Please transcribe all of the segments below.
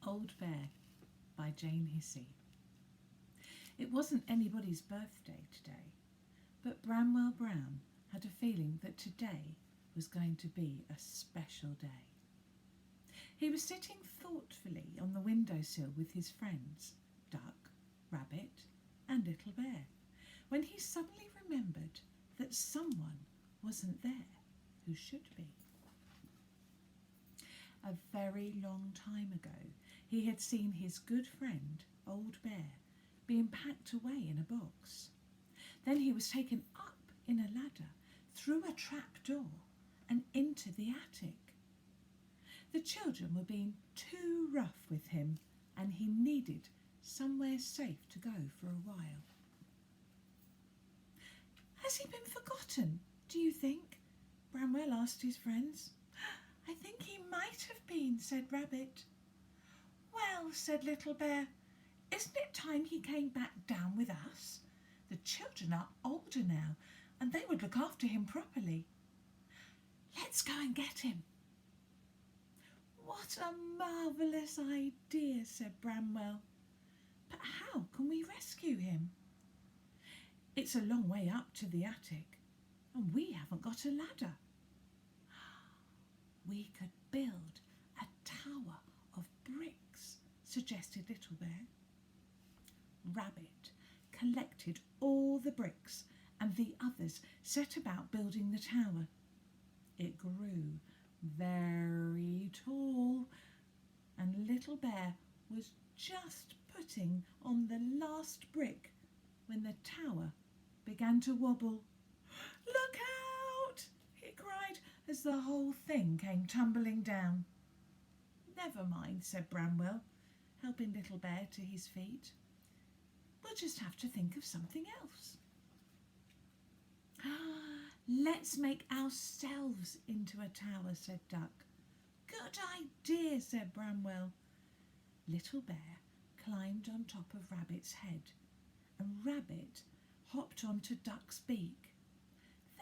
Old Bear by Jane Hissey. It wasn't anybody's birthday today, but Bramwell Brown had a feeling that today was going to be a special day. He was sitting thoughtfully on the windowsill with his friends, Duck, Rabbit and Little Bear, when he suddenly remembered that someone wasn't there who should be. A very long time ago, he had seen his good friend, Old Bear, being packed away in a box. Then he was taken up in a ladder, through a trap door, and into the attic. The children were being too rough with him, and he needed somewhere safe to go for a while. Has he been forgotten, do you think? Bramwell asked his friends. I think he might have been, said Rabbit. Well, said Little Bear, isn't it time he came back down with us? The children are older now, and they would look after him properly. Let's go and get him. What a marvellous idea, said Bramwell. But how can we rescue him? It's a long way up to the attic, and we haven't got a ladder. We could build a tower of bricks, suggested Little Bear. Rabbit collected all the bricks, and the others set about building the tower. It grew very tall, and Little Bear was just putting on the last brick when the tower began to wobble. Look out! He cried as the whole thing came tumbling down. Never mind, said Bramwell, helping Little Bear to his feet. We'll just have to think of something else. Let's make ourselves into a tower, said Duck. Good idea, said Bramwell. Little Bear climbed on top of Rabbit's head, and Rabbit hopped onto Duck's beak.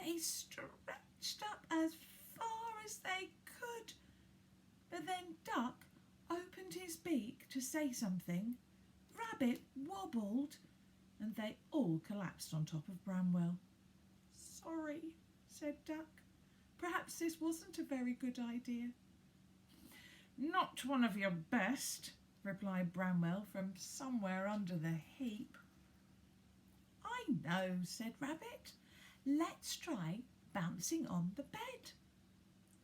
They stretched up as far as they could, but then Duck opened his beak to say something. Rabbit wobbled, and they all collapsed on top of Bramwell. Sorry, said Duck. Perhaps this wasn't a very good idea. Not one of your best, replied Bramwell from somewhere under the heap. I know, said Rabbit. Let's try bouncing on the bed.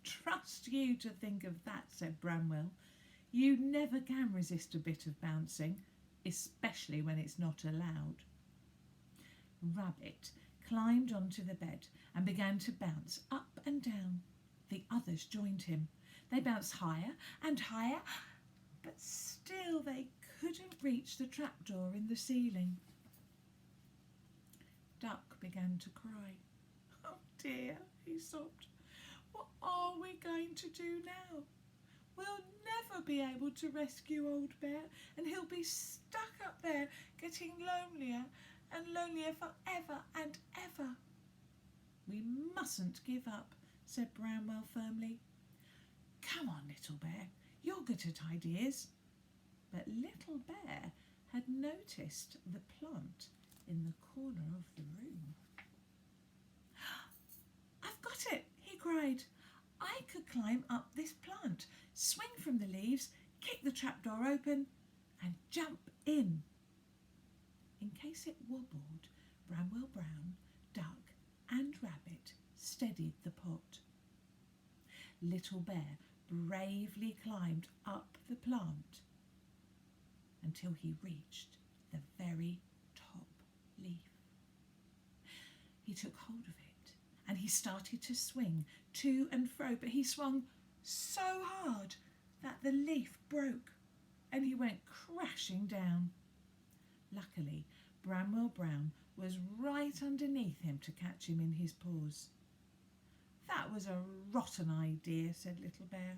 Trust you to think of that, said Bramwell. You never can resist a bit of bouncing, especially when it's not allowed. Rabbit climbed onto the bed and began to bounce up and down. The others joined him. They bounced higher and higher, but still they couldn't reach the trapdoor in the ceiling. Duck began to cry. Oh dear, he sobbed. What are we going to do now? We'll never be able to rescue Old Bear, and he'll be stuck up there getting lonelier and lonelier forever and ever. We mustn't give up, said Bramwell firmly. Come on, Little Bear, you're good at ideas. But Little Bear had noticed the plant in the corner of the room. I've got it, he cried. I could climb up this plant, swing from the leaves, kick the trapdoor open, and jump in. In case it wobbled, Bramwell Brown, Duck and Rabbit steadied the pot. Little Bear bravely climbed up the plant until he reached the very top leaf. He took hold of it and he started to swing to and fro, but he swung so hard that the leaf broke and he went crashing down. Luckily, Bramwell Brown was right underneath him to catch him in his paws. That was a rotten idea, said Little Bear.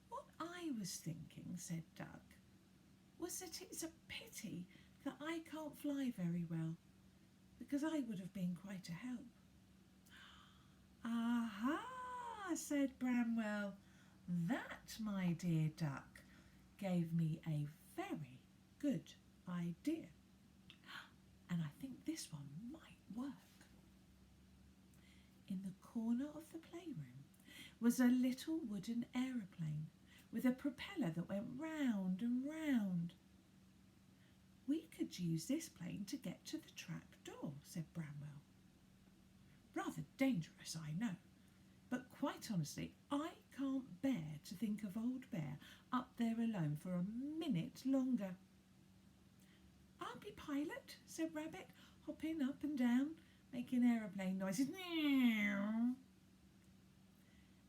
What I was thinking, said Duck, was that it's a pity that I can't fly very well, because I would have been quite a help. Aha, said Bramwell. That, my dear Duck, gave me a very good idea, and I think this one might work. In the corner of the playroom was a little wooden aeroplane with a propeller that went round and round. We could use this plane to get to the trap door, said Bramwell. Rather dangerous, I know, but quite honestly, I can't bear to think of Old Bear up there alone for a minute longer. I'll be pilot, said Rabbit, hopping up and down, making aeroplane noises.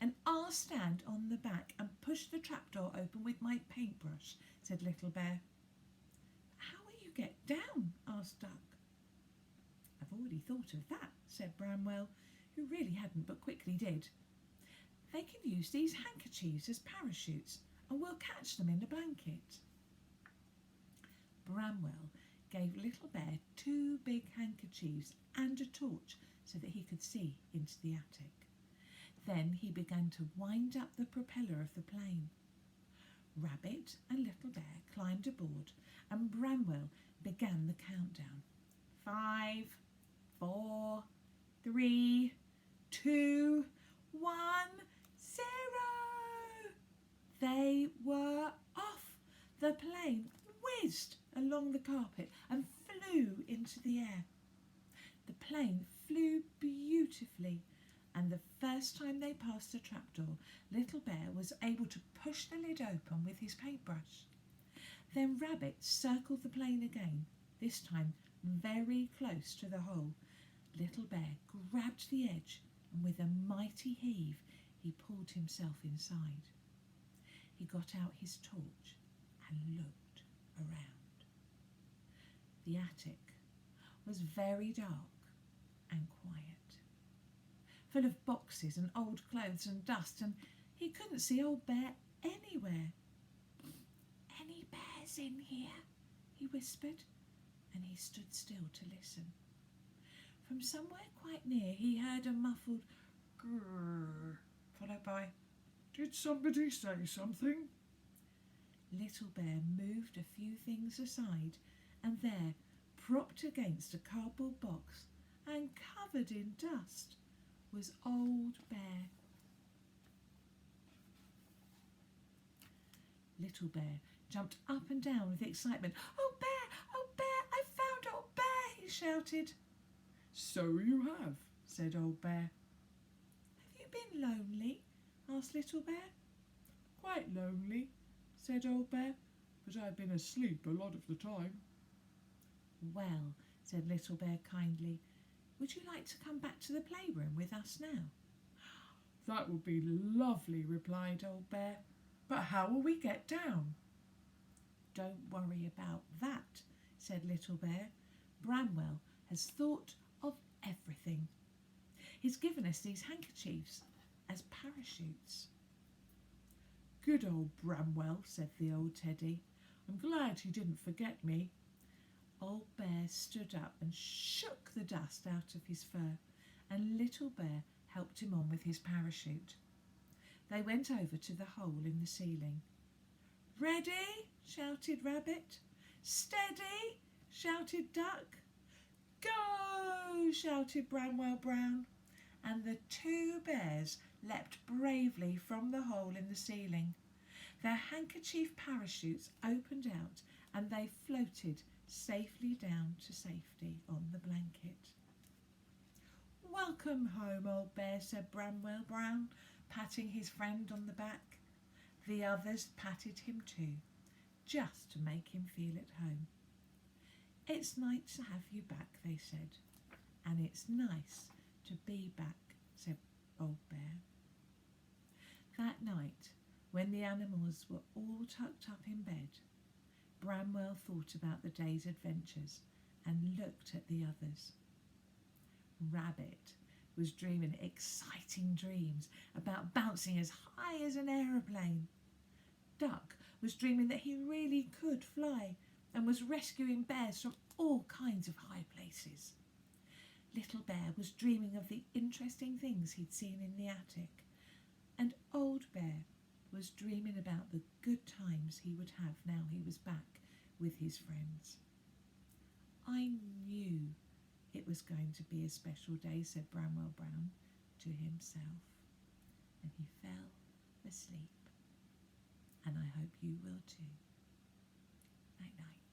And I'll stand on the back and push the trapdoor open with my paintbrush, said Little Bear. How will you get down? Asked Duck. I've already thought of that, said Bramwell, who really hadn't but quickly did. They can use these handkerchiefs as parachutes, and we'll catch them in the blanket. Bramwell gave Little Bear 2 big handkerchiefs and a torch so that he could see into the attic. Then he began to wind up the propeller of the plane. Rabbit and Little Bear climbed aboard, and Bramwell began the countdown. 5, 4, 3, 2, 1, 0! They were off. The plane whizzed along the carpet and flew into the air. The plane flew beautifully, and the first time they passed the trapdoor, Little Bear was able to push the lid open with his paintbrush. Then Rabbit circled the plane again, this time very close to the hole. Little Bear grabbed the edge, and with a mighty heave, he pulled himself inside. He got out his torch and looked around. The attic was very dark and quiet, full of boxes and old clothes and dust, and he couldn't see Old Bear anywhere. Any bears in here? He whispered, and he stood still to listen. From somewhere quite near he heard a muffled grrr, followed by, "Did somebody say something?" Little Bear moved a few things aside, and there, propped against a cardboard box and covered in dust, was Old Bear. Little Bear jumped up and down with excitement. "Old Bear! Old Bear! I found Old Bear!" he shouted. "So you have," said Old Bear. "Have you been lonely?" asked Little Bear. "Quite lonely," said Old Bear, "but I've been asleep a lot of the time." "Well," said Little Bear kindly, "would you like to come back to the playroom with us now?" "That would be lovely," replied Old Bear, "but how will we get down?" "Don't worry about that," said Little Bear. "Bramwell has thought of everything. He's given us these handkerchiefs as parachutes." "Good old Bramwell," said the old teddy. "I'm glad he didn't forget me." Old Bear stood up and shook the dust out of his fur, and Little Bear helped him on with his parachute. They went over to the hole in the ceiling. "Ready?" shouted Rabbit. "Steady!" shouted Duck. "Go!" shouted Bramwell Brown, and the 2 bears leapt bravely from the hole in the ceiling. Their handkerchief parachutes opened out, and they floated safely down to safety on the blanket. "Welcome home, Old Bear," said Bramwell Brown, patting his friend on the back. The others patted him too, just to make him feel at home. "It's nice to have you back," they said. "And it's nice to be back," said Old Bear. That night, when the animals were all tucked up in bed, Bramwell thought about the day's adventures and looked at the others. Rabbit was dreaming exciting dreams about bouncing as high as an aeroplane. Duck was dreaming that he really could fly and was rescuing bears from all kinds of high places. Little Bear was dreaming of the interesting things he'd seen in the attic, and Old Bear was dreaming about the good times he would have now he was back with his friends. I knew it was going to be a special day, said Bramwell Brown to himself, and he fell asleep. And I hope you will too. Night night.